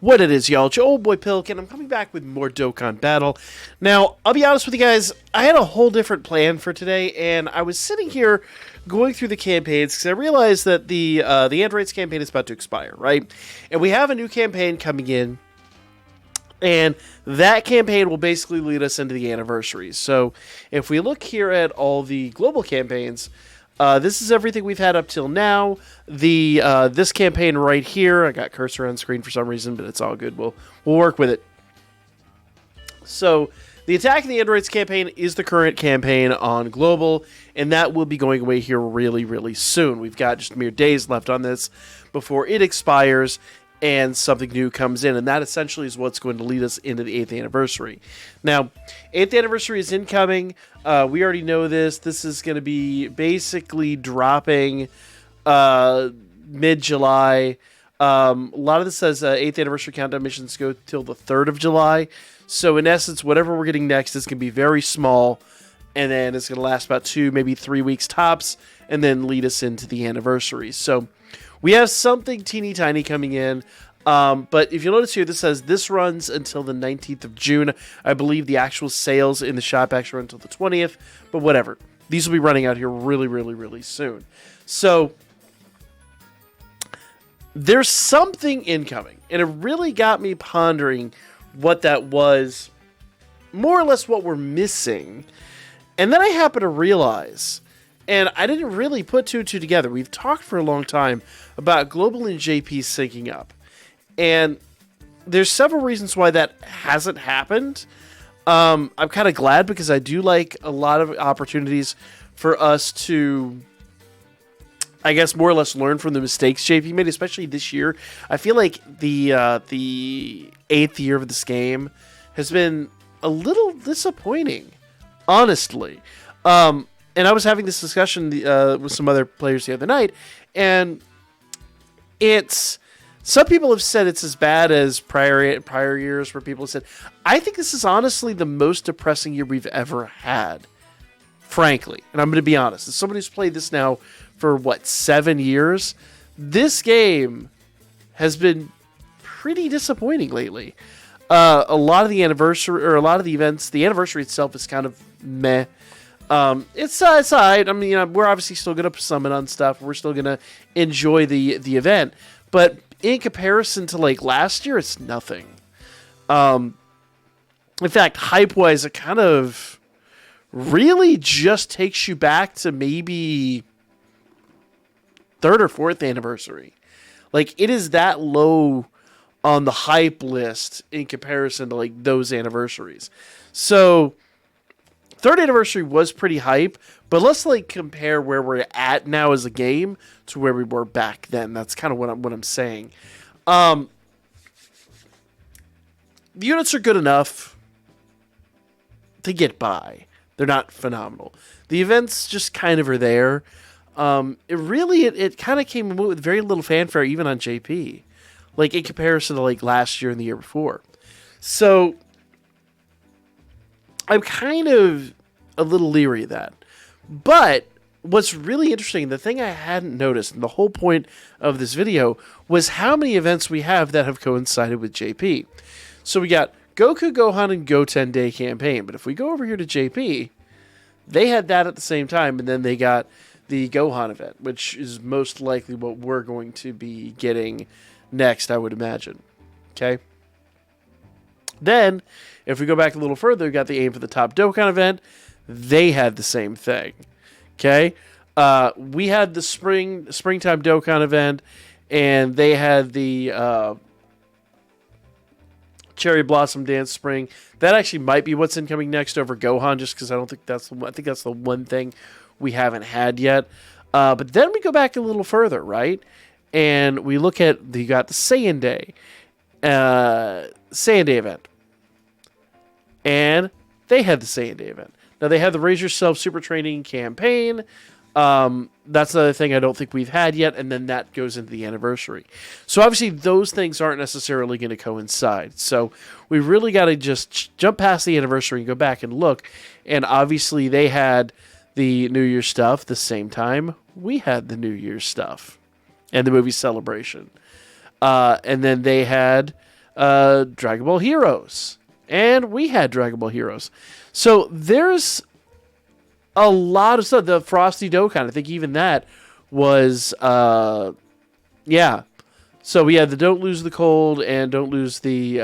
What it is, y'all? It's your old boy Pilk, and I'm coming back with more Dokkan Battle. Now, I'll be honest with you guys, I had a whole different plan for today, and I was sitting here going through the campaigns because I realized that the Androids campaign is about to expire, right? And we have a new campaign coming in, and that campaign will basically lead us into the anniversaries. So, if we look here at all the global campaigns, this is everything we've had up till now. This campaign right here, I got cursor on screen for some reason, but it's all good. We'll work with it. So the Attack of the Androids campaign is the current campaign on Global, and that will be going away here really, really soon. We've got just mere days left on this before it expires and something new comes in, and that essentially is what's going to lead us into the 8th anniversary. Now, 8th anniversary is incoming. We already know this. This is going to be basically dropping mid-July. A lot of this says 8th anniversary countdown missions go till the 3rd of July. So, in essence, whatever we're getting next is going to be very small, and then it's going to last about 2, maybe 3 weeks tops, and then lead us into the anniversary. So, we have something teeny tiny coming in, but if you notice here, this says this runs until the 19th of June. I believe the actual sales in the shop actually run until the 20th, but whatever. These will be running out here really, really, really soon. So, there's something incoming, and it really got me pondering what that was, more or less what we're missing. And then I happened to realize, and I didn't really put two and two together. We've talked for a long time about Global and JP syncing up. And there's several reasons why that hasn't happened. I'm kind of glad because I do like a lot of opportunities for us to, I guess, more or less learn from the mistakes JP made, especially this year. I feel like the 8th year of this game has been a little disappointing, honestly. And I was having this discussion with some other players the other night, and some people have said it's as bad as prior years where people have said, I think this is honestly the most depressing year we've ever had, frankly. And I'm going to be honest. As somebody who's played this now for, 7 years, this game has been pretty disappointing lately. A lot of the anniversary, or a lot of the events, the anniversary itself is kind of meh. It's all right. I mean, we're obviously still going to summon on stuff. We're still going to enjoy the event. But in comparison to, last year, it's nothing. In fact, hype-wise, it kind of really just takes you back to maybe 3rd or 4th anniversary. It is that low on the hype list in comparison to, those anniversaries. So 3rd anniversary was pretty hype, but let's compare where we're at now as a game to where we were back then. That's kind of what I'm saying. The units are good enough to get by. They're not phenomenal. The events just kind of are there. It kind of came with very little fanfare even on JP, in comparison to last year and the year before. So I'm kind of a little leery of that. But what's really interesting, the thing I hadn't noticed, and the whole point of this video, was how many events we have that have coincided with JP. So we got Goku, Gohan, and Goten Day campaign. But if we go over here to JP, they had that at the same time, and then they got the Gohan event, which is most likely what we're going to be getting next, I would imagine. Okay? Then, if we go back a little further, we got the Aim for the Top Dokkan event. They had the same thing. Okay? We had the Springtime Dokkan event, and they had the Cherry Blossom Dance Spring. That actually might be what's incoming next over Gohan, just because I think that's the one thing we haven't had yet. But then we go back a little further, right? And we look at, you got the Saiyan Day event. And they had the Saiyan Day event. Now, they had the Raise Yourself Super Training campaign. That's another thing I don't think we've had yet, and then that goes into the anniversary. So, obviously, those things aren't necessarily going to coincide. So, we really got to just jump past the anniversary and go back and look. And, obviously, they had the New Year's stuff the same time we had the New Year's stuff and the movie Celebration. And then they had Dragon Ball Heroes. And we had Dragon Ball Heroes. So there's a lot of stuff. The Frosty Dokkan, I think even that was, yeah. So we had the Don't Lose the Cold and Don't Lose the,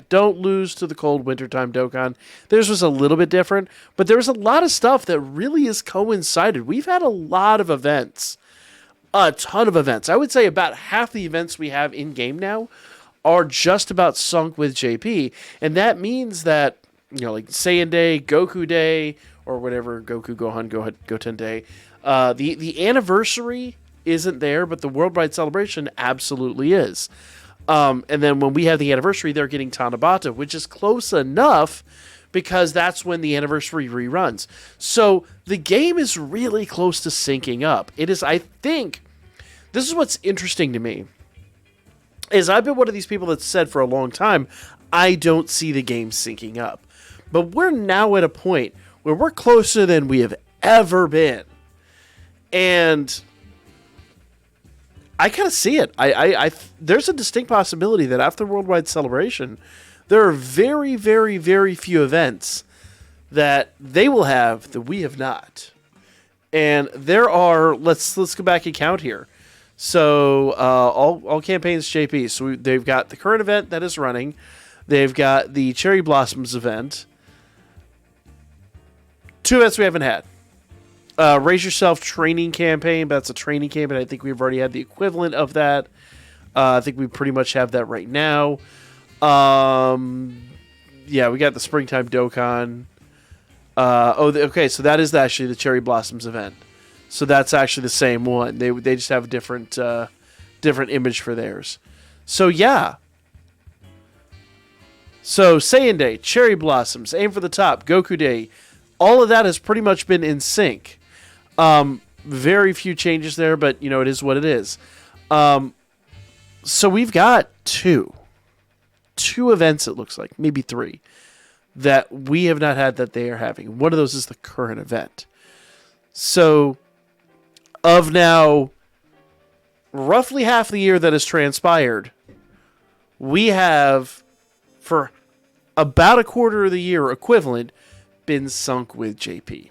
Don't Lose to the Cold Wintertime Dokkan. Theirs was a little bit different, but there was a lot of stuff that really has coincided. We've had a lot of events, a ton of events. I would say about half the events we have in-game now are just about sunk with JP, and that means that, like Saiyan Day, Goku Day, or whatever, Goku, Gohan, Goten Day, the anniversary isn't there, but the worldwide celebration absolutely is. And then when we have the anniversary, they're getting Tanabata, which is close enough because that's when the anniversary reruns. So the game is really close to syncing up. It is, I think, this is what's interesting to me, is I've been one of these people that's said for a long time, I don't see the game syncing up. But we're now at a point where we're closer than we have ever been. And I kind of see it. There's a distinct possibility that after Worldwide Celebration, there are very, very, very few events that they will have that we have not. And there are, let's go back and count here. So all campaigns JP. So they've got the current event that is running. They've got the Cherry Blossoms event. 2 events we haven't had. Raise Yourself training campaign, but that's a training campaign. I think we've already had the equivalent of that. I think we pretty much have that right now. Yeah, we got the Springtime Dokkan. Okay, so that is actually the Cherry Blossoms event. So that's actually the same one. They just have a different image for theirs. So yeah. So Saiyan Day, Cherry Blossoms, Aim for the Top, Goku Day, all of that has pretty much been in sync. Very few changes there, but it is what it is. So we've got two events, it looks like, maybe 3, that we have not had that they are having. One of those is the current event. So of now roughly half the year that has transpired, we have, for about a quarter of the year equivalent, been sunk with JP.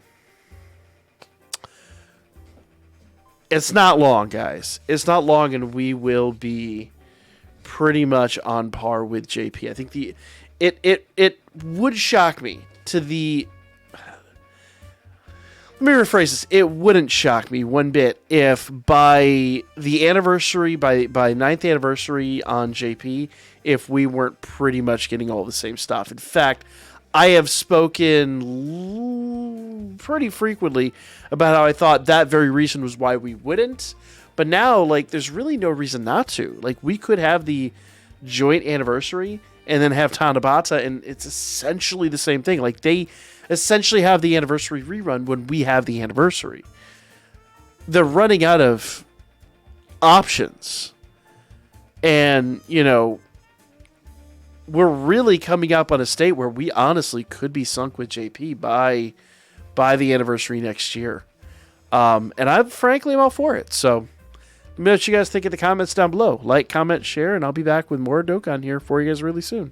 It's not long, guys. It's not long, and we will be pretty much on par with JP. I think it would shock me to the... Let me rephrase this. It wouldn't shock me one bit if by the anniversary, by 9th anniversary on JP, if we weren't pretty much getting all the same stuff. In fact, I have spoken pretty frequently about how I thought that very reason was why we wouldn't. But now, there's really no reason not to. We could have the joint anniversary and then have Tanabata, and it's essentially the same thing. They essentially have the anniversary rerun when we have the anniversary. They're running out of options. And, we're really coming up on a state where we honestly could be sunk with JP by the anniversary next year. And I'm all for it. So let me know what you guys think in the comments down below. Like, comment, share, and I'll be back with more Dokkan here for you guys really soon.